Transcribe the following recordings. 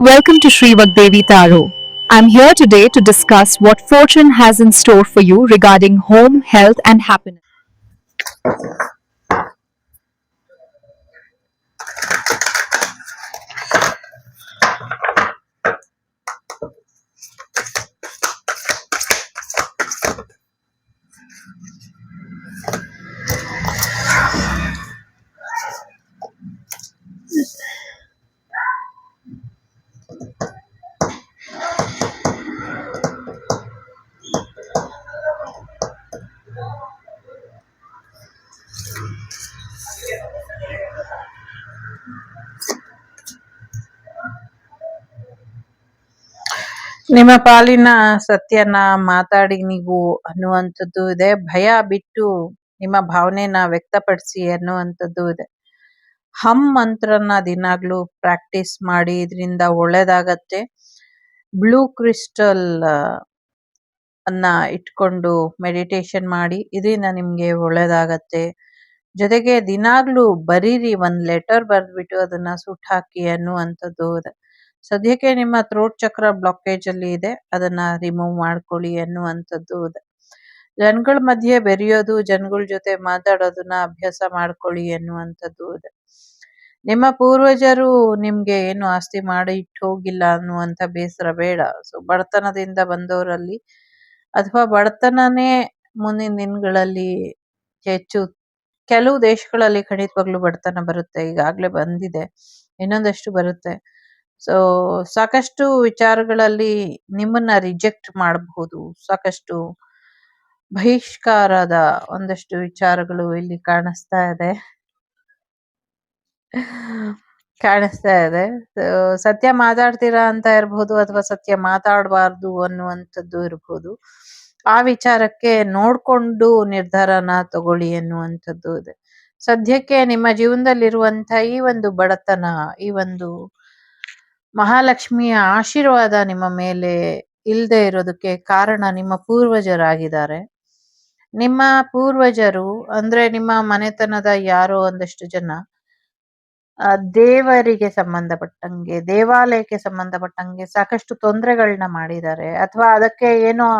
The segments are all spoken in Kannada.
Welcome to Sri Vagdevi Taro. I'm here today to discuss what fortune has in store for you regarding home, health, and happiness. ನಿಮ್ಮ ಪಾಲಿನ ಸತ್ಯನ ಮಾತಾಡಿ ನೀವು ಅನ್ನುವಂಥದ್ದು ಇದೆ. ಭಯ ಬಿಟ್ಟು ನಿಮ್ಮ ಭಾವನೆನ ವ್ಯಕ್ತಪಡಿಸಿ ಅನ್ನುವಂಥದ್ದು ಇದೆ. ಹಮ್ ಮಂತ್ರನ ದಿನಾಗ್ಲೂ ಪ್ರಾಕ್ಟೀಸ್ ಮಾಡಿ, ಇದರಿಂದ ಒಳ್ಳೇದಾಗತ್ತೆ. ಬ್ಲೂ ಕ್ರಿಸ್ಟಲ್ ಅನ್ನ ಇಟ್ಕೊಂಡು ಮೆಡಿಟೇಷನ್ ಮಾಡಿ, ಇದರಿಂದ ನಿಮ್ಗೆ ಒಳ್ಳೇದಾಗತ್ತೆ. ಜೊತೆಗೆ ದಿನಾಗ್ಲೂ ಬರೀರಿ, ಒಂದ್ ಲೆಟರ್ ಬರ್ದ್ಬಿಟ್ಟು ಅದನ್ನ ಸುಟ್ಟು ಹಾಕಿ ಅನ್ನುವಂಥದ್ದು ಇದೆ. ಸದ್ಯಕ್ಕೆ ನಿಮ್ಮ ಥ್ರೋಟ್ ಚಕ್ರ ಬ್ಲಾಕೇಜ್ ಅಲ್ಲಿ ಇದೆ, ಅದನ್ನ ರಿಮೂವ್ ಮಾಡ್ಕೊಳ್ಳಿ ಅನ್ನುವಂಥದ್ದು ಇದೆ. ಜನಗಳ ಮಧ್ಯೆ ಬೆರೆಯೋದು, ಜನಗಳ ಜೊತೆ ಮಾತಾಡೋದನ್ನ ಅಭ್ಯಾಸ ಮಾಡ್ಕೊಳ್ಳಿ ಅನ್ನುವಂಥದ್ದು ಇದೆ. ನಿಮ್ಮ ಪೂರ್ವಜರು ನಿಮ್ಗೆ ಏನು ಆಸ್ತಿ ಮಾಡಿ ಇಟ್ಟು ಹೋಗಿಲ್ಲ ಅನ್ನುವಂಥ ಬೇಸರ ಬೇಡ. ಸೊ ಬಡತನದಿಂದ ಬಂದವರಲ್ಲಿ ಅಥವಾ ಬಡತನನೇ ಮುಂದಿನ ದಿನಗಳಲ್ಲಿ ಹೆಚ್ಚು, ಕೆಲವು ದೇಶಗಳಲ್ಲಿ ಖಂಡಿತವಾಗ್ಲೂ ಬಡತನ ಬರುತ್ತೆ, ಈಗಾಗ್ಲೇ ಬಂದಿದೆ, ಇನ್ನೊಂದಷ್ಟು ಬರುತ್ತೆ. ಸೊ ಸಾಕಷ್ಟು ವಿಚಾರಗಳಲ್ಲಿ ನಿಮ್ಮನ್ನ ರಿಜೆಕ್ಟ್ ಮಾಡಬಹುದು. ಸಾಕಷ್ಟು ಬಹಿಷ್ಕಾರದ ಒಂದಷ್ಟು ವಿಚಾರಗಳು ಇಲ್ಲಿ ಕಾಣಿಸ್ತಾ ಇದೆ. ಸತ್ಯ ಮಾತಾಡ್ತೀರಾ ಅಂತ ಇರ್ಬೋದು, ಅಥವಾ ಸತ್ಯ ಮಾತಾಡಬಾರ್ದು ಅನ್ನುವಂಥದ್ದು ಇರ್ಬೋದು. ಆ ವಿಚಾರಕ್ಕೆ ನೋಡ್ಕೊಂಡು ನಿರ್ಧಾರನ ತಗೊಳ್ಳಿ ಅನ್ನುವಂಥದ್ದು ಇದೆ. ಸದ್ಯಕ್ಕೆ ನಿಮ್ಮ ಜೀವನದಲ್ಲಿರುವಂತ ಈ ಒಂದು ಬಡತನ, ಈ ಒಂದು ಮಹಾಲಕ್ಷ್ಮಿಯ ಆಶೀರ್ವಾದ ನಿಮ್ಮ ಮೇಲೆ ಇಲ್ಲದೆ ಇರೋದಕ್ಕೆ ಕಾರಣ ನಿಮ್ಮ ಪೂರ್ವಜರಾಗಿದ್ದಾರೆ. ನಿಮ್ಮ ಪೂರ್ವಜರು ಅಂದ್ರೆ ನಿಮ್ಮ ಮನೆತನದ ಯಾರೋ ಒಂದಷ್ಟು ಜನ ದೇವರಿಗೆ ಸಂಬಂಧಪಟ್ಟಂಗೆ, ದೇವಾಲಯಕ್ಕೆ ಸಂಬಂಧಪಟ್ಟಂಗೆ ಸಾಕಷ್ಟು ತೊಂದರೆಗಳನ್ನ ಮಾಡಿದ್ದಾರೆ, ಅಥವಾ ಅದಕ್ಕೆ ಏನೋ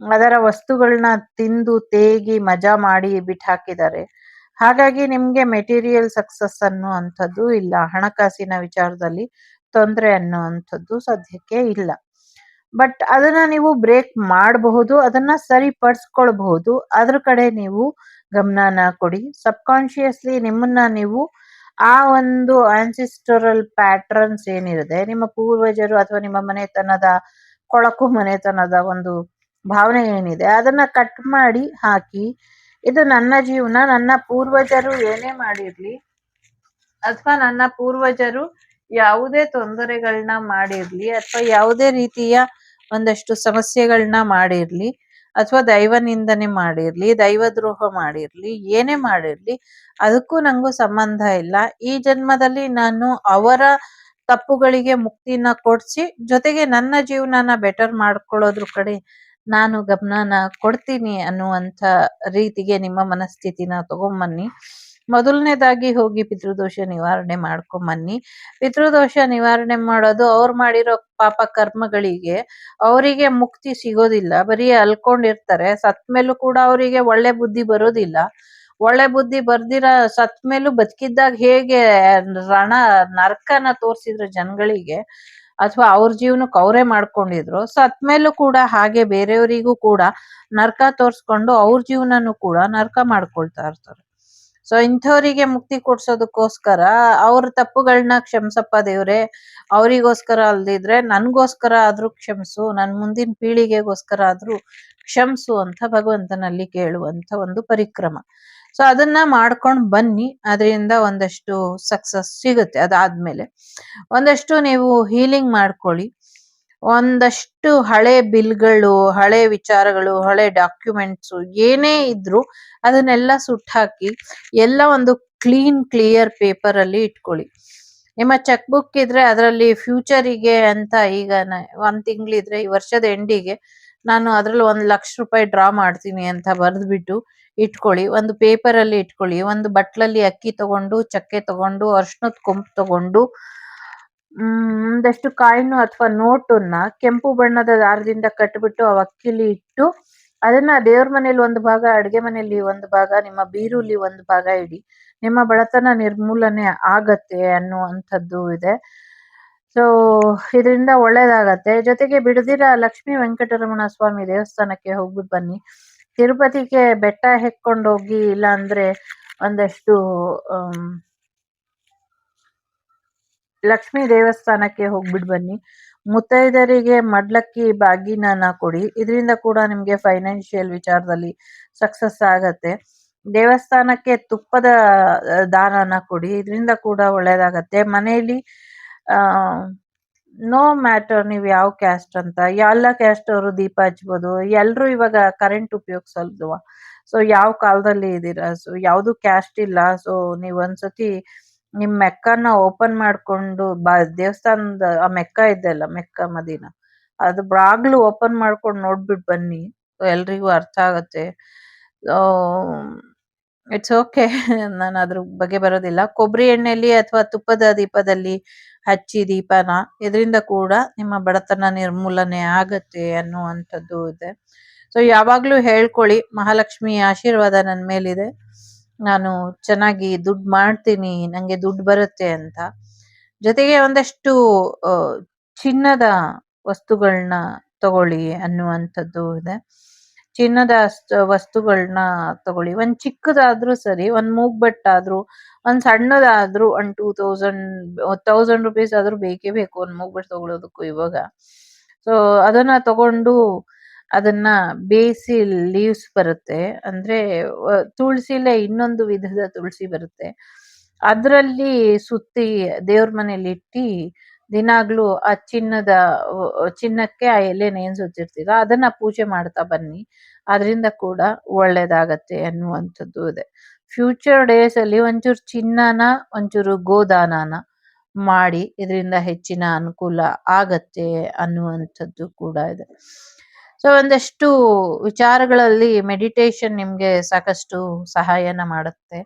ಅದರ ವಸ್ತುಗಳನ್ನ ತಿಂದು ತೇಗಿ ಮಜಾ ಮಾಡಿ ಬಿಟ್ಟಾಕಿದ್ದಾರೆ. ಹಾಗಾಗಿ ನಿಮ್ಗೆ ಮೆಟೀರಿಯಲ್ ಸಕ್ಸಸ್ ಅನ್ನುವಂಥದ್ದು ಇಲ್ಲ, ಹಣಕಾಸಿನ ವಿಚಾರದಲ್ಲಿ ತೊಂದರೆ ಅನ್ನುವಂಥದ್ದು ಸದ್ಯಕ್ಕೆ ಇಲ್ಲ. ಬಟ್ ಅದನ್ನ ನೀವು ಬ್ರೇಕ್ ಮಾಡಬಹುದು, ಅದನ್ನ ಸರಿಪಡಿಸ್ಕೊಳ್ಬಹುದು. ಅದ್ರ ಕಡೆ ನೀವು ಗಮನನ ಕೊಡಿ. ಸಬ್ಕಾನ್ಶಿಯಸ್ಲಿ ನಿಮ್ಮನ್ನ ನೀವು ಆ ಒಂದು ಆನ್ಸಿಸ್ಟರಲ್ ಪ್ಯಾಟ್ರನ್ಸ್ ಏನಿರುತ್ತೆ, ನಿಮ್ಮ ಪೂರ್ವಜರು ಅಥವಾ ನಿಮ್ಮ ಮನೆತನದ ಕೊಳಕು ಮನೆತನದ ಒಂದು ಭಾವನೆ ಏನಿದೆ, ಅದನ್ನ ಕಟ್ ಮಾಡಿ ಹಾಕಿ, ಇದು ನನ್ನ ಜೀವನ, ನನ್ನ ಪೂರ್ವಜರು ಏನೇ ಮಾಡಿರ್ಲಿ ಅಥವಾ ನನ್ನ ಪೂರ್ವಜರು ಯಾವುದೇ ತೊಂದರೆಗಳನ್ನ ಮಾಡಿರ್ಲಿ ಅಥವಾ ಯಾವುದೇ ರೀತಿಯ ಒಂದಷ್ಟು ಸಮಸ್ಯೆಗಳನ್ನ ಮಾಡಿರ್ಲಿ ಅಥವಾ ದೈವ ನಿಂದನೆ ಮಾಡಿರ್ಲಿ, ದೈವದ್ರೋಹ ಮಾಡಿರ್ಲಿ, ಏನೇ ಮಾಡಿರ್ಲಿ, ಅದಕ್ಕೂ ನಂಗೂ ಸಂಬಂಧ ಇಲ್ಲ. ಈ ಜನ್ಮದಲ್ಲಿ ನಾನು ಅವರ ತಪ್ಪುಗಳಿಗೆ ಮುಕ್ತಿನ ಕೊಡ್ಸಿ, ಜೊತೆಗೆ ನನ್ನ ಜೀವನನ ಬೆಟರ್ ಮಾಡ್ಕೊಳ್ಳೋದ್ರ ಕಡೆ ನಾನು ಗಮನನ ಕೊಡ್ತೀನಿ ಅನ್ನುವಂಥ ರೀತಿಗೆ ನಿಮ್ಮ ಮನಸ್ಥಿತಿನ ತಗೊಂಬನ್ನಿ. ಮೊದಲನೇದಾಗಿ ಹೋಗಿ ಪಿತೃದೋಷ ನಿವಾರಣೆ ಮಾಡ್ಕೊಂಬನ್ನಿ. ಪಿತೃದೋಷ ನಿವಾರಣೆ ಮಾಡೋದು ಅವ್ರು ಮಾಡಿರೋ ಪಾಪ ಕರ್ಮಗಳಿಗೆ ಅವರಿಗೆ ಮುಕ್ತಿ ಸಿಗೋದಿಲ್ಲ, ಬರೀ ಅಲ್ಕೊಂಡಿರ್ತಾರೆ. ಸತ್ ಮೇಲೂ ಕೂಡ ಅವರಿಗೆ ಒಳ್ಳೆ ಬುದ್ಧಿ ಬರೋದಿಲ್ಲ. ಒಳ್ಳೆ ಬುದ್ಧಿ ಬರ್ದಿರ ಸತ್ ಮೇಲೂ ಬದುಕಿದ್ದಾಗ ಹೇಗೆ ನರಕನ ತೋರ್ಸಿದ್ರು ಜನಗಳಿಗೆ, ಅಥವಾ ಅವ್ರ ಜೀವನಕ್ಕೆ ಅವರೇ ಮಾಡ್ಕೊಂಡಿದ್ರು, ಸತ್ ಮೇಲೂ ಕೂಡ ಹಾಗೆ ಬೇರೆಯವರಿಗೂ ಕೂಡ ನರಕ ತೋರ್ಸ್ಕೊಂಡು ಅವ್ರ ಜೀವನನು ಕೂಡ ನರಕ ಮಾಡ್ಕೊಳ್ತಾ ಇರ್ತಾರೆ. ಸೊ ಇಂಥವರಿಗೆ ಮುಕ್ತಿ ಕೊಡ್ಸೋದಕ್ಕೋಸ್ಕರ ಅವ್ರ ತಪ್ಪುಗಳನ್ನ ಕ್ಷಮಿಸಪ್ಪ ದೇವ್ರೆ, ಅವರಿಗೋಸ್ಕರ ಅಲ್ದಿದ್ರೆ ನನ್ಗೋಸ್ಕರ ಆದ್ರೂ ಕ್ಷಮಿಸು, ನನ್ ಮುಂದಿನ ಪೀಳಿಗೆಗೋಸ್ಕರ ಆದ್ರೂ ಕ್ಷಮಿಸು ಅಂತ ಭಗವಂತನಲ್ಲಿ ಕೇಳುವಂತ ಒಂದು ಪರಿಕ್ರಮ. ಸೊ ಅದನ್ನ ಮಾಡ್ಕೊಂಡು ಬನ್ನಿ, ಅದರಿಂದ ಒಂದಷ್ಟು ಸಕ್ಸಸ್ ಸಿಗುತ್ತೆ. ಅದಾದ್ಮೇಲೆ ಒಂದಷ್ಟು ನೀವು ಹೀಲಿಂಗ್ ಮಾಡ್ಕೊಳ್ಳಿ. ಒಂದಷ್ಟು ಹಳೆ ಬಿಲ್ಗಳು, ಹಳೆ ವಿಚಾರಗಳು, ಹಳೆ ಡಾಕ್ಯುಮೆಂಟ್ಸು ಏನೇ ಇದ್ರು ಅದನ್ನೆಲ್ಲ ಸುಟ್ಟಾಕಿ ಎಲ್ಲ ಒಂದು ಕ್ಲಿಯರ್ ಪೇಪರ್ ಅಲ್ಲಿ ಇಟ್ಕೊಳ್ಳಿ. ನಿಮ್ಮ ಚೆಕ್ ಬುಕ್ ಇದ್ರೆ ಅದರಲ್ಲಿ ಫ್ಯೂಚರಿಗೆ ಅಂತ, ಈಗ ಒಂದ್ ತಿಂಗಳಿದ್ರೆ ಈ ವರ್ಷದ ಎಂಡಿಗೆ ನಾನು ಅದ್ರಲ್ಲಿ 1,00,000 ರೂಪಾಯಿ ಡ್ರಾ ಮಾಡ್ತೀನಿ ಅಂತ ಬರೆದ್ಬಿಟ್ಟು ಇಟ್ಕೊಳ್ಳಿ. ಒಂದು ಪೇಪರ್ ಅಲ್ಲಿ ಇಟ್ಕೊಳ್ಳಿ. ಒಂದು ಬಟ್ಲಲ್ಲಿ ಅಕ್ಕಿ ತಗೊಂಡು, ಚಕ್ಕೆ ತಗೊಂಡು, ಅರ್ಶನದ ಕೊಂಬು ತಗೊಂಡು, ಒಂದಷ್ಟು ಕಾಯಿನು ಅಥವಾ ನೋಟನ್ನ ಕೆಂಪು ಬಣ್ಣದ ದಾರದಿಂದ ಕಟ್ಬಿಟ್ಟು ಆ ಅಕ್ಕಿಲಿ ಇಟ್ಟು ಅದನ್ನ ದೇವ್ರ ಮನೇಲಿ ಒಂದು ಭಾಗ, ಅಡ್ಗೆ ಮನೆಯಲ್ಲಿ ಒಂದು ಭಾಗ, ನಿಮ್ಮ ಬೀರುಲಿ ಒಂದು ಭಾಗ ಇಡಿ. ನಿಮ್ಮ ಬಡತನ ನಿರ್ಮೂಲನೆ ಆಗತ್ತೆ ಅನ್ನುವಂಥದ್ದು ಇದೆ. ಸೊ ಇದರಿಂದ ಒಳ್ಳೇದಾಗತ್ತೆ. ಜೊತೆಗೆ ಬಿಡದಿರ ಲಕ್ಷ್ಮೀ ವೆಂಕಟರಮಣ ಸ್ವಾಮಿ ದೇವಸ್ಥಾನಕ್ಕೆ ಹೋಗ್ಬಿಟ್ಟು ಬನ್ನಿ. ತಿರುಪತಿಗೆ ಬೆಟ್ಟ ಹೆಕ್ಕೊಂಡು ಹೋಗಿ, ಇಲ್ಲ ಅಂದ್ರೆ ಒಂದಷ್ಟು ಲಕ್ಷ್ಮೀ ದೇವಸ್ಥಾನಕ್ಕೆ ಹೋಗ್ಬಿಟ್ಟು ಬನ್ನಿ. ಮುತ್ತೈದರಿಗೆ ಮಡ್ಲಕ್ಕಿ ಬಾಗಿನನ ಕೊಡಿ. ಇದರಿಂದ ಕೂಡ ನಿಮ್ಗೆ ಫೈನಾನ್ಷಿಯಲ್ ವಿಚಾರದಲ್ಲಿ ಸಕ್ಸಸ್ ಆಗತ್ತೆ. ದೇವಸ್ಥಾನಕ್ಕೆ ತುಪ್ಪದ ದಾನನ ಕೊಡಿ. ಇದರಿಂದ ಕೂಡ ಒಳ್ಳೇದಾಗತ್ತೆ. ಮನೆಯಲ್ಲಿ ನೋ ಮ್ಯಾಟರ್ ನೀವು ಯಾವ ಕ್ಯಾಸ್ಟ್ ಅಂತ, ಎಲ್ಲ ಕ್ಯಾಸ್ಟ್ ಅವರು ದೀಪ ಹಚ್ಬೋದು. ಎಲ್ರು ಇವಾಗ ಕರೆಂಟ್ ಉಪಯೋಗಿಸಲ್ವಾ? ಸೊ ಯಾವ ಕಾಲದಲ್ಲಿ ಇದ್ದೀರಾ? ಸೊ ಯಾವ್ದು ಕ್ಯಾಸ್ಟ್ ಇಲ್ಲ. ಸೊ ನೀವ್ ಒಂದ್ಸತಿ ನಿಮ್ ಮೆಕ್ಕನ ಓಪನ್ ಮಾಡ್ಕೊಂಡು ದೇವಸ್ಥಾನದ ಆ ಮೆಕ್ಕ ಇದೆಯಲ್ಲ, ಮೆಕ್ಕ ಮದೀನ, ಅದು ಬಾಗ್ಲು ಓಪನ್ ಮಾಡ್ಕೊಂಡು ನೋಡ್ಬಿಟ್ಟು ಬನ್ನಿ. ಎಲ್ರಿಗೂ ಅರ್ಥ ಆಗತ್ತೆ. It's okay. ನಾನು ಅದ್ರ ಬಗ್ಗೆ ಬರೋದಿಲ್ಲ. ಕೊಬ್ಬರಿ ಎಣ್ಣೆಯಲ್ಲಿ ಅಥವಾ ತುಪ್ಪದ ದೀಪದಲ್ಲಿ ಹಚ್ಚಿ ದೀಪನ, ಇದರಿಂದ ಕೂಡ ನಿಮ್ಮ ಬಡತನ ನಿರ್ಮೂಲನೆ ಆಗತ್ತೆ ಅನ್ನುವಂಥದ್ದು ಇದೆ. ಸೊ ಯಾವಾಗ್ಲೂ ಹೇಳ್ಕೊಳ್ಳಿ, ಮಹಾಲಕ್ಷ್ಮಿ ಆಶೀರ್ವಾದ ನನ್ ಮೇಲಿದೆ, ನಾನು ಚೆನ್ನಾಗಿ ದುಡ್ಡು ಮಾಡ್ತೀನಿ, ನಂಗೆ ದುಡ್ಡು ಬರುತ್ತೆ ಅಂತ. ಜೊತೆಗೆ ಒಂದಷ್ಟು ಚಿನ್ನದ ವಸ್ತುಗಳನ್ನ ತಗೊಳ್ಳಿ ಅನ್ನುವಂಥದ್ದು ಇದೆ. ಚಿನ್ನದ ವಸ್ತುಗಳನ್ನ ತಗೊಳ್ಳಿ. ಒಂದ್ ಚಿಕ್ಕದಾದ್ರೂ ಸರಿ, ಒಂದ್ ಮೂಗ್ಬೆಟ್ಟಾದ್ರೂ, ಒಂದ್ ಸಣ್ಣದಾದ್ರೂ, ಒಂದ್ 1000 ರುಪೀಸ್ ಆದ್ರೂ ಬೇಕೇ ಬೇಕು ಒಂದ್ ಮೂಗ್ಬೆಟ್ಟು ತಗೊಳ್ಳೋದಕ್ಕೂ ಇವಾಗ. ಸೊ ಅದನ್ನ ತಗೊಂಡು ಅದನ್ನ ಬೇಯಿಸಿ, ಲೀವ್ಸ್ ಬರುತ್ತೆ ಅಂದ್ರೆ ತುಳಸಿಲೇ ಇನ್ನೊಂದು ವಿಧದ ತುಳಸಿ ಬರುತ್ತೆ, ಅದ್ರಲ್ಲಿ ಸುತ್ತಿ ದೇವ್ರ ಮನೇಲಿ ಇಟ್ಟಿ ದಿನಾಗ್ಲೂ ಆ ಚಿನ್ನಕ್ಕೆ ಆ ಎಲೆ ನೇನ್ಸುತ್ತಿರ್ತೀರ, ಅದನ್ನ ಪೂಜೆ ಮಾಡ್ತಾ ಬನ್ನಿ. ಅದರಿಂದ ಕೂಡ ಒಳ್ಳೇದಾಗತ್ತೆ ಅನ್ನುವಂಥದ್ದು ಇದೆ. ಫ್ಯೂಚರ್ ಡೇಸ್ ಅಲ್ಲಿ ಒಂಚೂರು ಚಿನ್ನನ, ಒಂಚೂರು ಗೋದಾನನ ಮಾಡಿ, ಇದರಿಂದ ಹೆಚ್ಚಿನ ಅನುಕೂಲ ಆಗತ್ತೆ ಅನ್ನುವಂಥದ್ದು ಕೂಡ ಇದೆ. ಸೊ ಒಂದಷ್ಟು ವಿಚಾರಗಳಲ್ಲಿ ಮೆಡಿಟೇಷನ್ ನಿಮ್ಗೆ ಸಾಕಷ್ಟು ಸಹಾಯನ ಮಾಡುತ್ತೆ.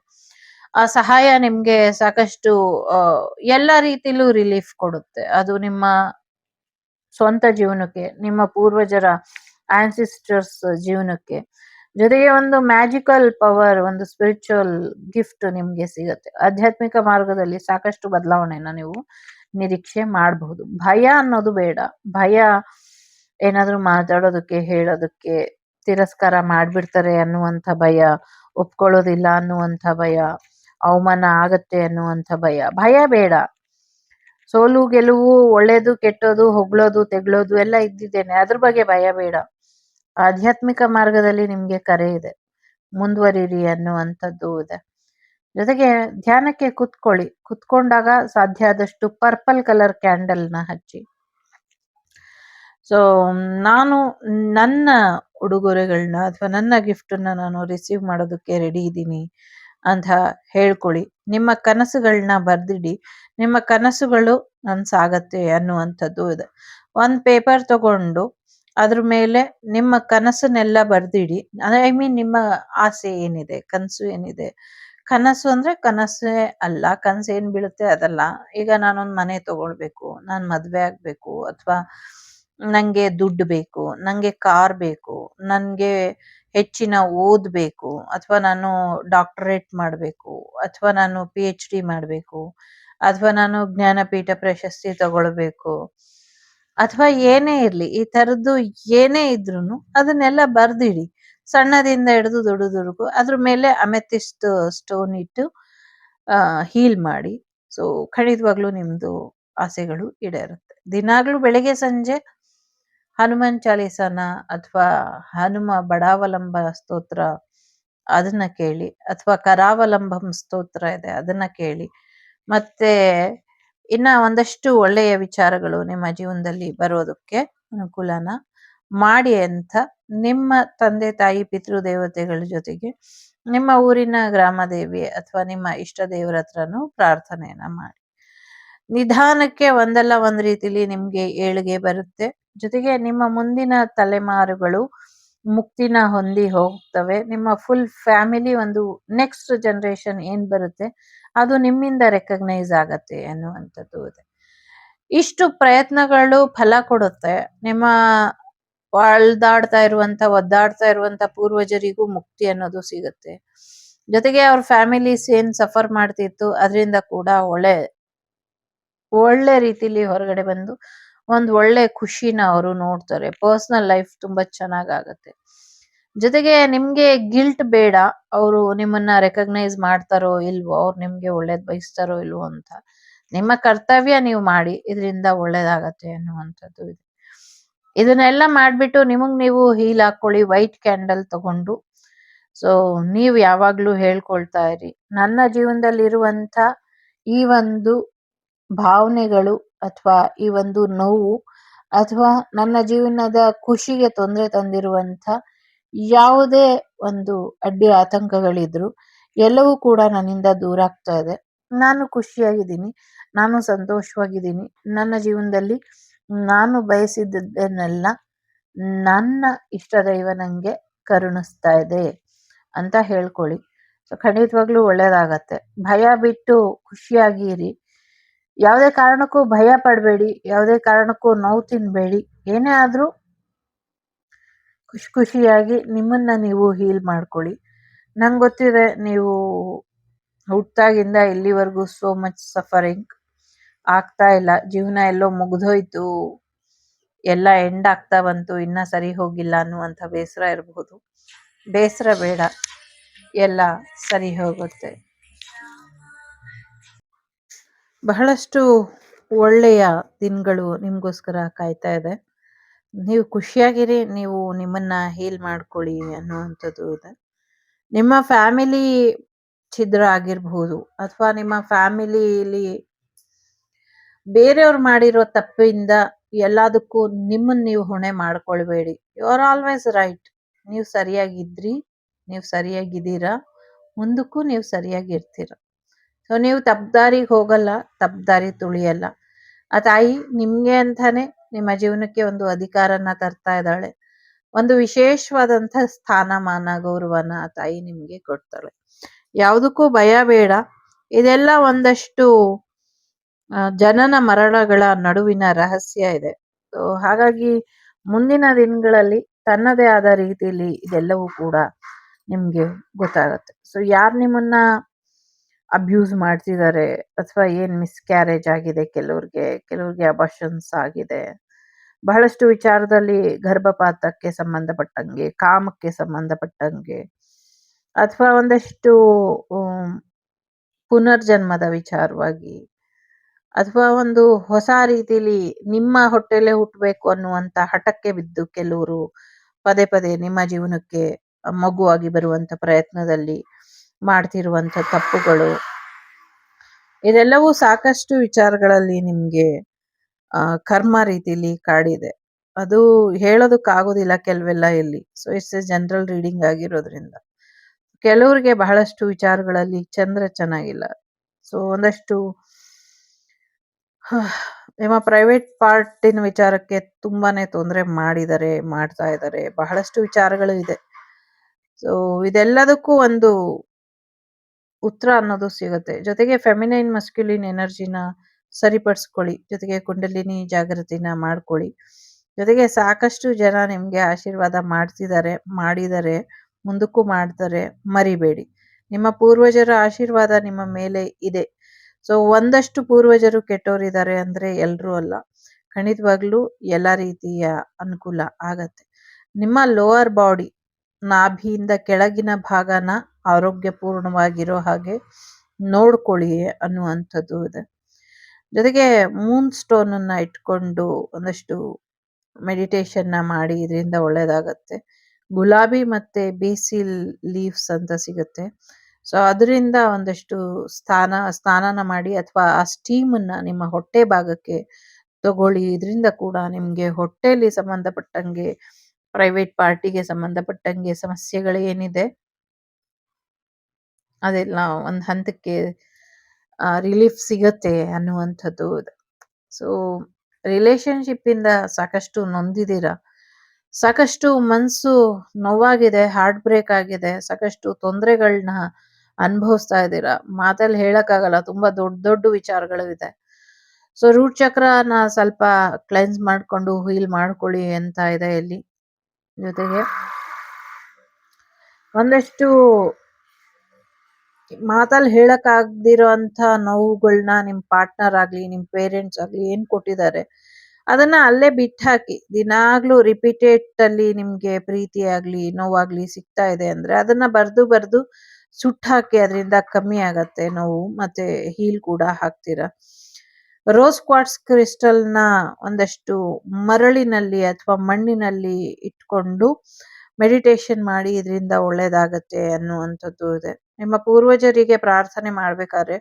ಆ ಸಹಾಯ ನಿಮ್ಗೆ ಸಾಕಷ್ಟು ಎಲ್ಲ ರೀತಿಲೂ ರಿಲೀಫ್ ಕೊಡುತ್ತೆ. ಅದು ನಿಮ್ಮ ಸ್ವಂತ ಜೀವನಕ್ಕೆ, ನಿಮ್ಮ ಪೂರ್ವಜರ ಆನ್ಸಿಸ್ಟರ್ಸ್ ಜೀವನಕ್ಕೆ, ಜೊತೆಗೆ ಒಂದು ಮ್ಯಾಜಿಕಲ್ ಪವರ್, ಒಂದು ಸ್ಪಿರಿಚುವಲ್ ಗಿಫ್ಟ್ ನಿಮ್ಗೆ ಸಿಗತ್ತೆ. ಆಧ್ಯಾತ್ಮಿಕ ಮಾರ್ಗದಲ್ಲಿ ಸಾಕಷ್ಟು ಬದಲಾವಣೆನ ನೀವು ನಿರೀಕ್ಷೆ ಮಾಡಬಹುದು. ಭಯ ಅನ್ನೋದು ಬೇಡ. ಭಯ ಏನಾದ್ರೂ ಮಾತಾಡೋದಕ್ಕೆ, ಹೇಳೋದಕ್ಕೆ ತಿರಸ್ಕಾರ ಮಾಡ್ಬಿಡ್ತಾರೆ ಅನ್ನುವಂಥ ಭಯ, ಒಪ್ಕೊಳ್ಳೋದಿಲ್ಲ ಅನ್ನುವಂಥ ಭಯ, ಅವಮಾನ ಆಗತ್ತೆ ಅನ್ನುವಂಥ ಭಯ ಬೇಡ. ಸೋಲು ಗೆಲುವು, ಒಳ್ಳೇದು ಕೆಟ್ಟೋದು, ಹೊಗಳೋದು ತೆಗಳೋದು ಎಲ್ಲ ಇದ್ದಿದ್ದೇನೆ, ಅದ್ರ ಬಗ್ಗೆ ಭಯ ಬೇಡ. ಆಧ್ಯಾತ್ಮಿಕ ಮಾರ್ಗದಲ್ಲಿ ನಿಮ್ಗೆ ಕರೆ ಇದೆ, ಮುಂದುವರಿರಿ ಅನ್ನುವಂಥದ್ದು ಇದೆ. ಜೊತೆಗೆ ಧ್ಯಾನಕ್ಕೆ ಕುತ್ಕೊಂಡಾಗ ಸಾಧ್ಯ ಆದಷ್ಟು ಪರ್ಪಲ್ ಕಲರ್ ಕ್ಯಾಂಡಲ್ನ ಹಚ್ಚಿ. ಸೊ ನಾನು ನನ್ನ ಉಡುಗೊರೆಗಳನ್ನ ಅಥವಾ ನನ್ನ ಗಿಫ್ಟನ್ನ ನಾನು ರಿಸೀವ್ ಮಾಡೋದಕ್ಕೆ ರೆಡಿ ಇದ್ದೀನಿ ಅಂತ ಹೇಳ್ಕೊಳ್ಳಿ. ನಿಮ್ಮ ಕನಸುಗಳನ್ನ ಬರ್ದಿಡಿ. ನಿಮ್ಮ ಕನಸುಗಳು ನನ್ಸಾಗತ್ತೆ ಅನ್ನುವಂಥದ್ದು ಇದೆ. ಒಂದ್ ಪೇಪರ್ ತಗೊಂಡು ಅದ್ರ ಮೇಲೆ ನಿಮ್ಮ ಕನಸನ್ನೆಲ್ಲ ಬರ್ದಿಡಿ. ಐ ಮೀನ್ ನಿಮ್ಮ ಆಸೆ ಏನಿದೆ, ಕನಸು ಏನಿದೆ. ಕನಸು ಅಂದ್ರೆ ಕನಸೇ ಅಲ್ಲ, ಕನಸು ಏನ್ ಬೀಳುತ್ತೆ ಅದಲ್ಲ. ಈಗ ನಾನೊಂದ್ ಮನೆ ತಗೊಳ್ಬೇಕು, ನಾನ್ ಮದ್ವೆ ಆಗ್ಬೇಕು, ಅಥವಾ ನಂಗೆ ದುಡ್ಡು ಬೇಕು, ನಂಗೆ ಕಾರ್ ಬೇಕು, ನನ್ಗೆ ಹೆಚ್ಚಿನ ಓದ್ಬೇಕು, ಅಥವಾ ನಾನು ಡಾಕ್ಟರೇಟ್ ಮಾಡ್ಬೇಕು, ಅಥವಾ ನಾನು PhD ಮಾಡ್ಬೇಕು, ಅಥವಾ ನಾನು ಜ್ಞಾನಪೀಠ ಪ್ರಶಸ್ತಿ ತಗೊಳ್ಬೇಕು, ಅಥವಾ ಏನೇ ಇರ್ಲಿ, ಈ ತರದ್ದು ಏನೇ ಇದ್ರೂನು ಅದನ್ನೆಲ್ಲ ಬರ್ದಿಡಿ. ಸಣ್ಣದಿಂದ ಹಿಡಿದು ದೊಡ್ಡದವರೆಗೂ ಅದ್ರ ಮೇಲೆ ಅಮೆಥಿಸ್ಟ್ ಸ್ಟೋನ್ ಇಟ್ಟು ಹೀಲ್ ಮಾಡಿ. ಸೊ ಖಂಡಿತವಾಗ್ಲೂ ನಿಮ್ದು ಆಸೆಗಳು ಈಡೇರುತ್ತೆ. ದಿನಾಗ್ಲೂ ಬೆಳಗ್ಗೆ ಸಂಜೆ ಹನುಮಾನ್ ಚಾಲೀಸನ ಅಥವಾ ಹನುಮ ಬಡಾವಲಂಬ ಸ್ತೋತ್ರ ಅದನ್ನ ಕೇಳಿ, ಅಥವಾ ಕರಾವಲಂಬಂ ಸ್ತೋತ್ರ ಇದೆ ಅದನ್ನ ಕೇಳಿ. ಮತ್ತೆ ಇನ್ನ ಒಂದಷ್ಟು ಒಳ್ಳೆಯ ವಿಚಾರಗಳು ನಿಮ್ಮ ಜೀವನದಲ್ಲಿ ಬರೋದಕ್ಕೆ ಅನುಕೂಲನ ಮಾಡಿ ಅಂತ ನಿಮ್ಮ ತಂದೆ ತಾಯಿ ಪಿತೃದೇವತೆಗಳ ಜೊತೆಗೆ ನಿಮ್ಮ ಊರಿನ ಗ್ರಾಮ ದೇವಿ ಅಥವಾ ನಿಮ್ಮ ಇಷ್ಟ ದೇವರ ಹತ್ರನೂ ಪ್ರಾರ್ಥನೆಯನ್ನ ಮಾಡಿ. ನಿಧಾನಕ್ಕೆ ಒಂದಲ್ಲ ಒಂದ್ ರೀತಿಲಿ ನಿಮ್ಗೆ ಏಳಿಗೆ ಬರುತ್ತೆ. ಜೊತೆಗೆ ನಿಮ್ಮ ಮುಂದಿನ ತಲೆಮಾರುಗಳು ಮುಕ್ತಿನ ಹೊಂದಿ ಹೋಗ್ತವೆ. ನಿಮ್ಮ ಫುಲ್ ಫ್ಯಾಮಿಲಿ, ಒಂದು ನೆಕ್ಸ್ಟ್ ಜನರೇಷನ್ ಏನ್ ಬರುತ್ತೆ ಅದು ನಿಮ್ಮಿಂದ ರೆಕಗ್ನೈಸ್ ಆಗತ್ತೆ ಅನ್ನುವಂಥದ್ದು ಇದೆ. ಇಷ್ಟು ಪ್ರಯತ್ನಗಳು ಫಲ ಕೊಡುತ್ತೆ. ನಿಮ್ಮ ಒದ್ದಾಡ್ತಾ ಇರುವಂತ ಪೂರ್ವಜರಿಗೂ ಮುಕ್ತಿ ಅನ್ನೋದು ಸಿಗುತ್ತೆ. ಜೊತೆಗೆ ಅವ್ರ ಫ್ಯಾಮಿಲೀಸ್ ಏನ್ ಸಫರ್ ಮಾಡ್ತಿತ್ತು ಅದರಿಂದ ಕೂಡ ಒಳ್ಳೆ ರೀತಿಲಿ ಹೊರಗಡೆ ಬಂದು ಒಂದ್ ಒಳ್ಳೆ ಖುಷಿನ ಅವರು ನೋಡ್ತಾರೆ. ಪರ್ಸನಲ್ ಲೈಫ್ ತುಂಬಾ ಚೆನ್ನಾಗಾಗತ್ತೆ. ಜೊತೆಗೆ ನಿಮ್ಗೆ ಗಿಲ್ಟ್ ಬೇಡ. ಅವರು ನಿಮ್ಮನ್ನ ರೆಕಗ್ನೈಸ್ ಮಾಡ್ತಾರೋ ಇಲ್ವೋ, ಅವ್ರು ನಿಮ್ಗೆ ಒಳ್ಳೇದ್ ಬಯಸ್ತಾರೋ ಇಲ್ವೋ ಅಂತ. ನಿಮ್ಮ ಕರ್ತವ್ಯ ನೀವು ಮಾಡಿ, ಇದರಿಂದ ಒಳ್ಳೇದಾಗತ್ತೆ ಅನ್ನುವಂಥದ್ದು ಇದೆ. ಇದನ್ನೆಲ್ಲ ಮಾಡ್ಬಿಟ್ಟು ನಿಮಗ್ ನೀವು ಹೀಲ್ ಹಾಕೊಳ್ಳಿ, ವೈಟ್ ಕ್ಯಾಂಡಲ್ ತಗೊಂಡು. ಸೊ ನೀವ್ ಯಾವಾಗ್ಲೂ ಹೇಳ್ಕೊಳ್ತಾ ಇರಿ, ನನ್ನ ಜೀವನದಲ್ಲಿ ಇರುವಂತ ಈ ಒಂದು ಭಾವನೆಗಳು ಅಥವಾ ಈ ಒಂದು ನೋವು ಅಥವಾ ನನ್ನ ಜೀವನದ ಖುಷಿಗೆ ತೊಂದರೆ ತಂದಿರುವಂತ ಯಾವುದೇ ಒಂದು ಅಡ್ಡಿ ಆತಂಕಗಳಿದ್ರು ಎಲ್ಲವೂ ಕೂಡ ನನ್ನಿಂದ ದೂರ ಆಗ್ತಾ ಇದೆ. ನಾನು ಖುಷಿಯಾಗಿದ್ದೀನಿ, ನಾನು ಸಂತೋಷವಾಗಿದ್ದೀನಿ. ನನ್ನ ಜೀವನದಲ್ಲಿ ನಾನು ಬಯಸಿದ್ದನ್ನೆಲ್ಲ ನನ್ನ ಇಷ್ಟ ದೈವ ನಂಗೆ ಕರುಣಿಸ್ತಾ ಇದೆ ಅಂತ ಹೇಳ್ಕೊಳ್ಳಿ. ಸೊ ಖಂಡಿತವಾಗ್ಲೂ ಒಳ್ಳೇದಾಗತ್ತೆ. ಭಯ ಬಿಟ್ಟು ಖುಷಿಯಾಗಿರಿ. ಯಾವುದೇ ಕಾರಣಕ್ಕೂ ಭಯ ಪಡಬೇಡಿ, ಯಾವುದೇ ಕಾರಣಕ್ಕೂ ನೋವು ತಿನ್ಬೇಡಿ. ಏನೇ ಆದ್ರೂ ಖುಷಿಯಾಗಿ ನಿಮ್ಮನ್ನ ನೀವು ಹೀಲ್ ಮಾಡ್ಕೊಳ್ಳಿ. ನಂಗೆ ಗೊತ್ತಿದೆ, ನೀವು ಹುಟ್ಟಾಗಿಂದ ಇಲ್ಲಿವರೆಗೂ ಸೋ ಮಚ್ ಸಫರಿಂಗ್ ಆಗ್ತಾ ಇಲ್ಲ. ಜೀವನ ಎಲ್ಲೋ ಮುಗ್ದೋಯ್ತು, ಎಲ್ಲ ಎಂಡ್ ಆಗ್ತಾ ಬಂತು, ಇನ್ನ ಸರಿ ಹೋಗಿಲ್ಲ ಅನ್ನುವಂಥ ಬೇಸರ ಇರಬಹುದು. ಬೇಸರ ಬೇಡ, ಎಲ್ಲ ಸರಿ ಹೋಗುತ್ತೆ. ಬಹಳಷ್ಟು ಒಳ್ಳೆಯ ದಿನಗಳು ನಿಮ್ಗೋಸ್ಕರ ಕಾಯ್ತಾ ಇದೆ. ನೀವು ಖುಷಿಯಾಗಿರಿ, ನೀವು ನಿಮ್ಮನ್ನ ಹೀಲ್ ಮಾಡ್ಕೊಳ್ಳಿ ಅನ್ನುವಂಥದ್ದು ಇದೆ. ನಿಮ್ಮ ಫ್ಯಾಮಿಲಿ ಛಿದ್ರ ಆಗಿರ್ಬಹುದು ಅಥವಾ ನಿಮ್ಮ ಫ್ಯಾಮಿಲಿಲಿ ಬೇರೆಯವ್ರು ಮಾಡಿರೋ ತಪ್ಪಿಂದ ಎಲ್ಲದಕ್ಕೂ ನಿಮ್ಮನ್ನ ನೀವು ಹೊಣೆ ಮಾಡ್ಕೊಳ್ಬೇಡಿ. You are always right. ನೀವು ಸರಿಯಾಗಿದ್ರಿ, ನೀವು ಸರಿಯಾಗಿದ್ದೀರಾ, ಮುಂದಕ್ಕೂ ನೀವು ಸರಿಯಾಗಿರ್ತೀರ. ಸೊ ನೀವು ತಪ್ಪದಾರಿಗೆ ಹೋಗಲ್ಲ, ತಪ್ಪದಾರಿ ತುಳಿಯಲ್ಲ. ಆ ತಾಯಿ ನಿಮ್ಗೆ ಅಂತಾನೆ ನಿಮ್ಮ ಜೀವನಕ್ಕೆ ಒಂದು ಅಧಿಕಾರನ ತರ್ತಾ ಇದ್ದಾಳೆ. ಒಂದು ವಿಶೇಷವಾದಂಥ ಸ್ಥಾನಮಾನ ಗೌರವನ ಆ ತಾಯಿ ನಿಮ್ಗೆ ಕೊಡ್ತಾಳೆ. ಯಾವುದಕ್ಕೂ ಭಯ ಬೇಡ. ಇದೆಲ್ಲ ಒಂದಷ್ಟು ಜನನ ಮರಣಗಳ ನಡುವಿನ ರಹಸ್ಯ ಇದೆ. ಸೊ ಹಾಗಾಗಿ ಮುಂದಿನ ದಿನಗಳಲ್ಲಿ ತನ್ನದೇ ಆದ ರೀತಿಯಲ್ಲಿ ಇದೆಲ್ಲವೂ ಕೂಡ ನಿಮ್ಗೆ ಗೊತ್ತಾಗತ್ತೆ. ಸೊ ಯಾರು ನಿಮ್ಮನ್ನ ಅಬ್ಯೂಸ್ ಮಾಡ್ತಿದ್ದಾರೆ ಅಥವಾ ಏನ್ ಮಿಸ್ಕ್ಯಾರೇಜ್ ಆಗಿದೆ, ಕೆಲವ್ರಿಗೆ ಅಬಾರ್ಷನ್ಸ್ ಆಗಿದೆ, ಬಹಳಷ್ಟು ವಿಚಾರದಲ್ಲಿ ಗರ್ಭಪಾತಕ್ಕೆ ಸಂಬಂಧಪಟ್ಟಂಗೆ, ಕಾಮಕ್ಕೆ ಸಂಬಂಧಪಟ್ಟಂಗೆ ಅಥವಾ ಒಂದಷ್ಟು ಪುನರ್ಜನ್ಮದ ವಿಚಾರವಾಗಿ ಅಥವಾ ಒಂದು ಹೊಸ ರೀತಿಲಿ ನಿಮ್ಮ ಹೊಟ್ಟೆಲೆ ಹುಟ್ಟಬೇಕು ಅನ್ನುವಂತ ಹಠಕ್ಕೆ ಬಿದ್ದು ಕೆಲವರು ಪದೇ ಪದೇ ನಿಮ್ಮ ಜೀವನಕ್ಕೆ ಮಗುವಾಗಿ ಬರುವಂತ ಪ್ರಯತ್ನದಲ್ಲಿ ಮಾಡ್ತಿರುವಂತ ತಪ್ಪುಗಳು, ಇದೆಲ್ಲವೂ ಸಾಕಷ್ಟು ವಿಚಾರಗಳಲ್ಲಿ ನಿಮ್ಗೆ ಕರ್ಮ ರೀತಿಲಿ ಕಾಡಿದೆ. ಅದು ಹೇಳೋದಕ್ಕಾಗೋದಿಲ್ಲ ಕೆಲವೆಲ್ಲ ಇಲ್ಲಿ. So it's A general reading ಆಗಿರೋದ್ರಿಂದ ಕೆಲವ್ರಿಗೆ ಬಹಳಷ್ಟು ವಿಚಾರಗಳಲ್ಲಿ ಚಂದ್ರ ಚೆನ್ನಾಗಿಲ್ಲ. ಸೊ ಒಂದಷ್ಟು ನಿಮ್ಮ ಪ್ರೈವೇಟ್ ಪಾರ್ಟಿನ ವಿಚಾರಕ್ಕೆ ತುಂಬಾನೇ ತೊಂದರೆ ಮಾಡ್ತಾ ಇದ್ದಾರೆ. ಬಹಳಷ್ಟು ವಿಚಾರಗಳು ಇದೆ. ಸೊ ಇದೆಲ್ಲದಕ್ಕೂ ಒಂದು ಉತ್ತರ ಅನ್ನೋದು ಸಿಗುತ್ತೆ. ಜೊತೆಗೆ ಫೆಮಿನೈನ್ ಮಸ್ಕ್ಯುಲಿನ್ ಎನರ್ಜಿನ ಸರಿಪಡಿಸ್ಕೊಳ್ಳಿ. ಜೊತೆಗೆ ಕುಂಡಲಿನಿ ಜಾಗೃತಿನ ಮಾಡ್ಕೊಳ್ಳಿ. ಜೊತೆಗೆ ಸಾಕಷ್ಟು ಜನ ನಿಮ್ಗೆ ಆಶೀರ್ವಾದ ಮಾಡಿದರೆ, ಮುಂದಕ್ಕೂ ಮಾಡ್ತಾರೆ, ಮರಿಬೇಡಿ. ನಿಮ್ಮ ಪೂರ್ವಜರ ಆಶೀರ್ವಾದ ನಿಮ್ಮ ಮೇಲೆ ಇದೆ. ಸೊ ಒಂದಷ್ಟು ಪೂರ್ವಜರು ಕೆಟ್ಟವರಿದ್ದಾರೆ ಅಂದ್ರೆ ಎಲ್ರೂ ಅಲ್ಲ. ಖಂಡಿತವಾಗ್ಲೂ ಎಲ್ಲ ರೀತಿಯ ಅನುಕೂಲ ಆಗತ್ತೆ. ನಿಮ್ಮ ಲೋವರ್ ಬಾಡಿ, ನಾಭಿಯಿಂದ ಕೆಳಗಿನ ಭಾಗನ ಆರೋಗ್ಯಪೂರ್ಣವಾಗಿರೋ ಹಾಗೆ ನೋಡ್ಕೊಳ್ಳಿ ಅನ್ನುವಂಥದ್ದು ಇದೆ. ಜೊತೆಗೆ ಮೂನ್ ಸ್ಟೋನ್ ಅನ್ನ ಇಟ್ಕೊಂಡು ಒಂದಷ್ಟು ಮೆಡಿಟೇಷನ್ ಮಾಡಿ, ಇದರಿಂದ ಒಳ್ಳೇದಾಗತ್ತೆ. ಗುಲಾಬಿ ಮತ್ತೆ ಬೇಸಿಲ್ ಲೀವ್ಸ್ ಅಂತ ಸಿಗುತ್ತೆ. ಸೊ ಅದರಿಂದ ಒಂದಷ್ಟು ಸ್ನಾನನ ಮಾಡಿ ಅಥವಾ ಆ ಸ್ಟೀಮನ್ನ ನಿಮ್ಮ ಹೊಟ್ಟೆ ಭಾಗಕ್ಕೆ ತಗೊಳ್ಳಿ. ಇದರಿಂದ ಕೂಡ ನಿಮ್ಗೆ ಹೊಟ್ಟೆಯಲ್ಲಿ ಸಂಬಂಧಪಟ್ಟಂಗೆ, ಪ್ರೈವೇಟ್ ಪಾರ್ಟಿಗೆ ಸಂಬಂಧಪಟ್ಟಂಗೆ ಸಮಸ್ಯೆಗಳು ಏನಿದೆ ಅದೆಲ್ಲ ಒಂದು ಹಂತಕ್ಕೆ ರಿಲೀಫ್ ಸಿಗತ್ತೆ ಅನ್ನುವಂಥದ್ದು ಇದೆ. ಸೊ ರಿಲೇಶನ್ಶಿಪ್ ಇಂದ ಸಾಕಷ್ಟು ನೊಂದಿದ್ದೀರಾ, ಸಾಕಷ್ಟು ಮನ್ಸು ನೋವಾಗಿದೆ, ಹಾರ್ಟ್ ಬ್ರೇಕ್ ಆಗಿದೆ, ಸಾಕಷ್ಟು ತೊಂದರೆಗಳನ್ನ ಅನುಭವಿಸ್ತಾ ಇದ್ದೀರಾ. ಮಾತಲ್ಲಿ ಹೇಳಕ್ಕಾಗಲ್ಲ, ತುಂಬಾ ದೊಡ್ಡ ದೊಡ್ಡ ವಿಚಾರಗಳು ಇದೆ. ಸೊ ರೂಟ್ ಚಕ್ರನ ಸ್ವಲ್ಪ ಕ್ಲೆನ್ಸ್ ಮಾಡ್ಕೊಂಡು ಹೀಲ್ ಮಾಡ್ಕೊಳ್ಳಿ ಅಂತ ಇದೆ ಇಲ್ಲಿ. ಜೊತೆಗೆ ಒಂದಷ್ಟು ಮಾತಲ್ಲಿ ಹೇಳಕ್ ಆಗ್ದಿರೋ ಅಂತ ನೋವುಗಳನ್ನ ನಿಮ್ ಪಾರ್ಟ್ನರ್ ಆಗ್ಲಿ ನಿಮ್ ಪೇರೆಂಟ್ಸ್ ಆಗ್ಲಿ ಏನ್ ಕೊಟ್ಟಿದ್ದಾರೆ ಅದನ್ನ ಅಲ್ಲೇ ಬಿಟ್ಟಾಕಿ. ದಿನಾಗ್ಲೂ ರಿಪೀಟೆಡ್ ಅಲ್ಲಿ ನಿಮ್ಗೆ ಪ್ರೀತಿ ಆಗ್ಲಿ ನೋವಾಗ್ಲಿ ಸಿಗ್ತಾ ಇದೆ ಅಂದ್ರೆ ಅದನ್ನ ಬರ್ದು ಸುಟ್ಟಾಕಿ. ಅದರಿಂದ ಕಮ್ಮಿ ಆಗತ್ತೆ ನೋವು, ಮತ್ತೆ ಹೀಲ್ ಕೂಡ ಹಾಕ್ತೀರಾ. ರೋಸ್ ಕ್ವಾರ್ಟ್ಸ್ ಕ್ರಿಸ್ಟಲ್ ನ ಒಂದಷ್ಟು ಮರಳಿನಲ್ಲಿ ಅಥವಾ ಮಣ್ಣಿನಲ್ಲಿ ಇಟ್ಕೊಂಡು ಮೆಡಿಟೇಷನ್ ಮಾಡಿ ಇದರಿಂದ ಒಳ್ಳೇದಾಗತ್ತೆ ಅನ್ನುವಂಥದ್ದು ಇದೆ. ನಿಮ್ಮ ಪೂರ್ವಜರಿಗೆ ಪ್ರಾರ್ಥನೆ ಮಾಡ್ಬೇಕಾದ್ರೆ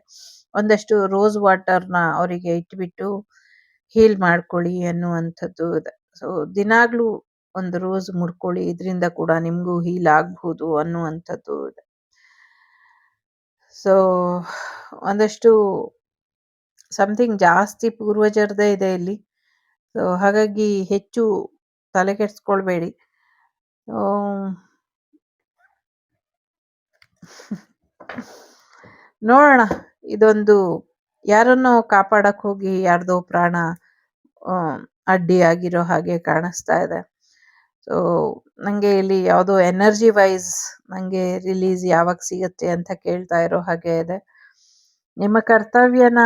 ಒಂದಷ್ಟು ರೋಸ್ ವಾಟರ್ನ ಅವರಿಗೆ ಇಟ್ಬಿಟ್ಟು ಹೀಲ್ ಮಾಡ್ಕೊಳ್ಳಿ ಅನ್ನುವಂಥದ್ದು ಇದೆ. ಸೊ ದಿನಾಗ್ಲೂ ಒಂದು ರೋಸ್ ಮುಡ್ಕೊಳ್ಳಿ, ಇದರಿಂದ ಕೂಡ ನಿಮ್ಗೂ ಹೀಲ್ ಆಗ್ಬಹುದು ಅನ್ನುವಂಥದ್ದು ಇದೆ. ಸೊ ಒಂದಷ್ಟು ಸಮಥಿಂಗ್ ಜಾಸ್ತಿ ಪೂರ್ವಜರದೇ ಇದೆ ಇಲ್ಲಿ. ಸೊ ಹಾಗಾಗಿ ಹೆಚ್ಚು ತಲೆ ಕೆಡ್ಸ್ಕೊಳ್ಬೇಡಿ. ನೋಡೋಣ, ಇದೊಂದು ಯಾರನ್ನೋ ಕಾಪಾಡಕ್ ಹೋಗಿ ಯಾರ್ದೋ ಪ್ರಾಣ ಅಡ್ಡಿಯಾಗಿರೋ ಹಾಗೆ ಕಾಣಿಸ್ತಾ ಇದೆ. ಸೊ ನಂಗೆ ಇಲ್ಲಿ ಯಾವುದೋ ಎನರ್ಜಿ ವೈಸ್ ನಂಗೆ ರಿಲೀಸ್ ಯಾವಾಗ ಸಿಗತ್ತೆ ಅಂತ ಕೇಳ್ತಾ ಇರೋ ಹಾಗೆ ಇದೆ. ನಿಮ್ಮ ಕರ್ತವ್ಯನ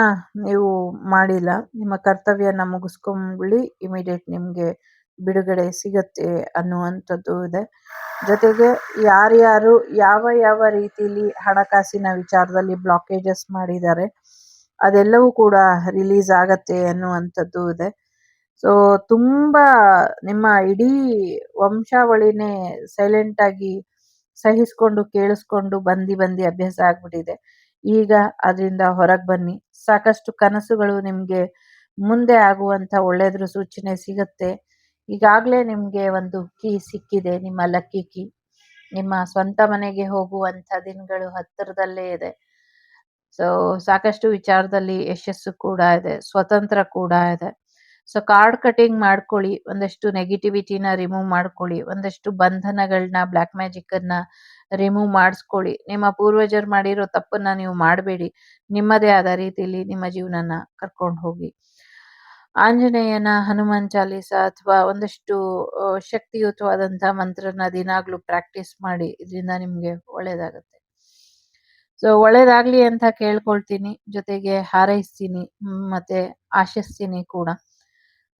ನೀವು ಮಾಡಿಲ್ಲ, ನಿಮ್ಮ ಕರ್ತವ್ಯನ ಮುಗಿಸ್ಕೊಂಬಿಡಿ, ಇಮಿಡಿಯೇಟ್ ನಿಮ್ಗೆ ಬಿಡುಗಡೆ ಸಿಗತ್ತೆ ಅನ್ನುವಂಥದ್ದು ಇದೆ. ಜೊತೆಗೆ ಯಾರ್ಯಾರು ಯಾವ ರೀತಿಲಿ ಹಣಕಾಸಿನ ವಿಚಾರದಲ್ಲಿ ಬ್ಲಾಕೇಜಸ್ ಮಾಡಿದ್ದಾರೆ ಅದೆಲ್ಲವೂ ಕೂಡ ರಿಲೀಸ್ ಆಗತ್ತೆ ಅನ್ನುವಂಥದ್ದು ಇದೆ. ಸೊ ತುಂಬಾ ನಿಮ್ಮ ಇಡೀ ವಂಶಾವಳಿನೇ ಸೈಲೆಂಟ್ ಆಗಿ ಸಹಿಸ್ಕೊಂಡು ಕೇಳಿಸ್ಕೊಂಡು ಬಂದಿ ಅಭ್ಯಾಸ ಆಗ್ಬಿಟ್ಟಿದೆ. ಈಗ ಅದರಿಂದ ಹೊರಗೆ ಬನ್ನಿ. ಸಾಕಷ್ಟು ಕನಸುಗಳು ನಿಮ್ಗೆ ಮುಂದೆ ಆಗುವಂತ ಒಳ್ಳೇದ್ರ ಸೂಚನೆ ಸಿಗತ್ತೆ. ಈಗಾಗ್ಲೇ ನಿಮ್ಗೆ ಒಂದು ಕೀ ಸಿಕ್ಕಿದೆ, ನಿಮ್ಮ ಲಕ್ಕಿ ಕೀ. ನಿಮ್ಮ ಸ್ವಂತ ಮನೆಗೆ ಹೋಗುವಂತ ದಿನಗಳು ಹತ್ತಿರದಲ್ಲೇ ಇದೆ. ಸೊ ಸಾಕಷ್ಟು ವಿಚಾರದಲ್ಲಿ ಯಶಸ್ಸು ಕೂಡ ಇದೆ, ಸ್ವತಂತ್ರ ಕೂಡ ಇದೆ. ಸೊ ಕಾರ್ಡ್ ಕಟಿಂಗ್ ಮಾಡ್ಕೊಳ್ಳಿ, ಒಂದಷ್ಟು ನೆಗೆಟಿವಿಟಿನ ರಿಮೂವ್ ಮಾಡ್ಕೊಳ್ಳಿ, ಒಂದಷ್ಟು ಬಂಧನಗಳನ್ನ ಬ್ಲ್ಯಾಕ್ ಮ್ಯಾಜಿಕ್ ಅನ್ನ ರಿಮೂವ್ ಮಾಡಿಸ್ಕೊಳ್ಳಿ. ನಿಮ್ಮ ಪೂರ್ವಜರು ಮಾಡಿರೋ ತಪ್ಪನ್ನ ನೀವು ಮಾಡಬೇಡಿ. ನಿಮ್ಮದೇ ಆದ ರೀತಿಯಲ್ಲಿ ನಿಮ್ಮ ಜೀವನನ ಕರ್ಕೊಂಡು ಹೋಗಿ. ಆಂಜನೇಯನ ಹನುಮಾನ್ ಚಾಲೀಸ ಅಥವಾ ಒಂದಷ್ಟು ಶಕ್ತಿಯುತವಾದಂತಹ ಮಂತ್ರನ ದಿನಾಗ್ಲೂ ಪ್ರಾಕ್ಟೀಸ್ ಮಾಡಿ, ಇದರಿಂದ ನಿಮ್ಗೆ ಒಳ್ಳೇದಾಗತ್ತೆ. ಸೊ ಒಳ್ಳೇದಾಗ್ಲಿ ಅಂತ ಕೇಳ್ಕೊಳ್ತೀನಿ, ಜೊತೆಗೆ ಹಾರೈಸ್ತೀನಿ, ಮತ್ತೆ ಆಶಿಸ್ತೀನಿ ಕೂಡ.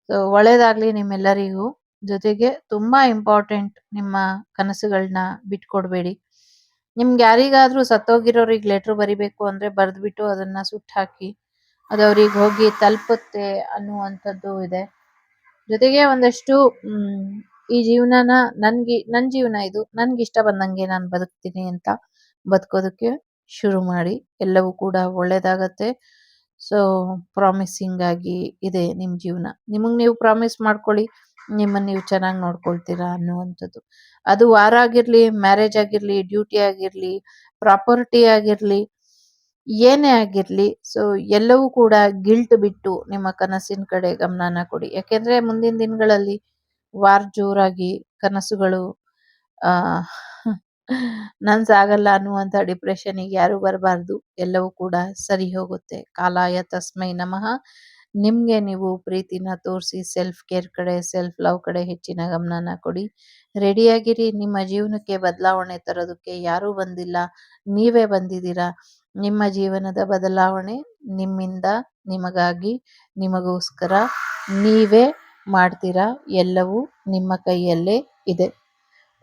ಸೊ ಒಳ್ಳೇದಾಗ್ಲಿ ನಿಮ್ಮೆಲ್ಲರಿಗೂ. ಜೊತೆಗೆ ತುಂಬಾ ಇಂಪಾರ್ಟೆಂಟ್, ನಿಮ್ಮ ಕನಸುಗಳನ್ನ ಬಿಟ್ಕೊಡ್ಬೇಡಿ. ನಿಮ್ಗೆ ಯಾರಿಗಾದ್ರೂ ಸತ್ತೋಗಿರೋರಿಗೆ ಲೆಟ್ರ್ ಬರಿಬೇಕು ಅಂದ್ರೆ ಬರ್ದ್ಬಿಟ್ಟು ಅದನ್ನ ಸುಟ್ಟಾಕಿ, ಅದು ಅವ್ರಿಗೆ ಹೋಗಿ ತಲುಪುತ್ತೆ ಅನ್ನುವಂಥದ್ದು ಇದೆ. ಜೊತೆಗೆ ಒಂದಷ್ಟು ಈ ಜೀವನನ ನನ್ ಜೀವನ ಇದು, ನನ್ಗಿಷ್ಟ ಬಂದಂಗೆ ನಾನು ಬದುಕ್ತೀನಿ ಅಂತ ಬದುಕೋದಕ್ಕೆ ಶುರು ಮಾಡಿ. ಎಲ್ಲವೂ ಕೂಡ ಒಳ್ಳೇದಾಗತ್ತೆ. ಸೊ ಪ್ರಾಮಿಸಿಂಗ್ ಆಗಿ ಇದೆ ನಿಮ್ ಜೀವನ. ನಿಮಗ್ ನೀವು ಪ್ರಾಮಿಸ್ ಮಾಡ್ಕೊಳ್ಳಿ, ನಿಮ್ಮನ್ನ ನೀವು ಚೆನ್ನಾಗಿ ನೋಡ್ಕೊಳ್ತೀರಾ ಅನ್ನುವಂಥದ್ದು. ಅದು ವಾರ ಆಗಿರ್ಲಿ, ಮ್ಯಾರೇಜ್ ಆಗಿರ್ಲಿ, ಡ್ಯೂಟಿ ಆಗಿರ್ಲಿ, ಪ್ರಾಪರ್ಟಿ ಆಗಿರ್ಲಿ, ಏನೇ ಆಗಿರ್ಲಿ. ಸೊ ಎಲ್ಲವೂ ಕೂಡ ಗಿಲ್ಟ್ ಬಿಟ್ಟು ನಿಮ್ಮ ಕನಸಿನ ಕಡೆ ಗಮನನ ಕೊಡಿ. ಯಾಕೆಂದ್ರೆ ಮುಂದಿನ ದಿನಗಳಲ್ಲಿ ವಾರ್ ಜೋರಾಗಿ ಕನಸುಗಳು ಆ ನನ್ಸಾಗಲ್ಲ ಅನ್ನುವಂಥ ಡಿಪ್ರೆಷನ್ನಿಗೆ ಯಾರು ಬರಬಾರ್ದು. ಎಲ್ಲವೂ ಕೂಡ ಸರಿ ಹೋಗುತ್ತೆ. ಕಾಲಾಯ ತಸ್ಮೈ ನಮಃ. ನಿಮ್ಗೆ ನೀವು ಪ್ರೀತಿನ ತೋರಿಸಿ ಸೆಲ್ಫ್ ಕೇರ್ ಕಡೆ, ಸೆಲ್ಫ್ ಲವ್ ಕಡೆ ಹೆಚ್ಚಿನ ಗಮನನ ಕೊಡಿ. ರೆಡಿಯಾಗಿರಿ. ನಿಮ್ಮ ಜೀವನಕ್ಕೆ ಬದಲಾವಣೆ ತರೋದಕ್ಕೆ ಯಾರೂ ಬಂದಿಲ್ಲ, ನೀವೇ ಬಂದಿದ್ದೀರಾ. ನಿಮ್ಮ ಜೀವನದ ಬದಲಾವಣೆ ನಿಮ್ಮಿಂದ, ನಿಮಗಾಗಿ, ನಿಮಗೋಸ್ಕರ ನೀವೇ ಮಾಡ್ತೀರಾ. ಎಲ್ಲವೂ ನಿಮ್ಮ ಕೈಯಲ್ಲೇ ಇದೆ.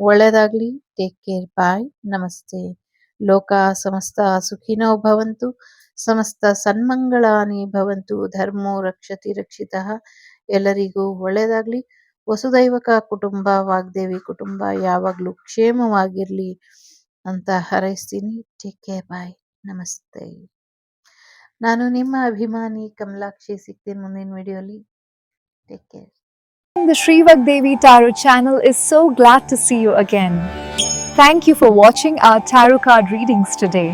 ಒಳ್ಳೆಯದಾಗ್ಲಿ. Take care. ಬಾಯ್. ನಮಸ್ತೆ. ಲೋಕ ಸಮಸ್ತ ಸುಖಿನೋ ಭವಂತು, ಸಮಸ್ತ ಸನ್ಮಂಗಳಾನಿ ಭವಂತು, ಧರ್ಮೋ ರಕ್ಷತಿ ರಕ್ಷಿತಃ. ಎಲ್ಲರಿಗೂ ಒಳ್ಳೆಯದಾಗ್ಲಿ. ವಸುದೈವಕ ಕುಟುಂಬ, ವಾಗ್ದೇವಿ ಕುಟುಂಬ ಯಾವಾಗ್ಲೂ ಕ್ಷೇಮವಾಗಿರ್ಲಿ ಅಂತ ಹಾರೈಸ್ತೀನಿ. Take care. ಬಾಯ್. ನಮಸ್ತೆ. ನಾನು ನಿಮ್ಮ ಅಭಿಮಾನಿ ಕಮಲಾಕ್ಷಿ. ಸಿಗ್ತೀನಿ ಮುಂದಿನ ವಿಡಿಯೋಲಿ. Take care. The Shrivak Devi Tarot channel is so glad to see you again. Thank you for watching our tarot card readings today.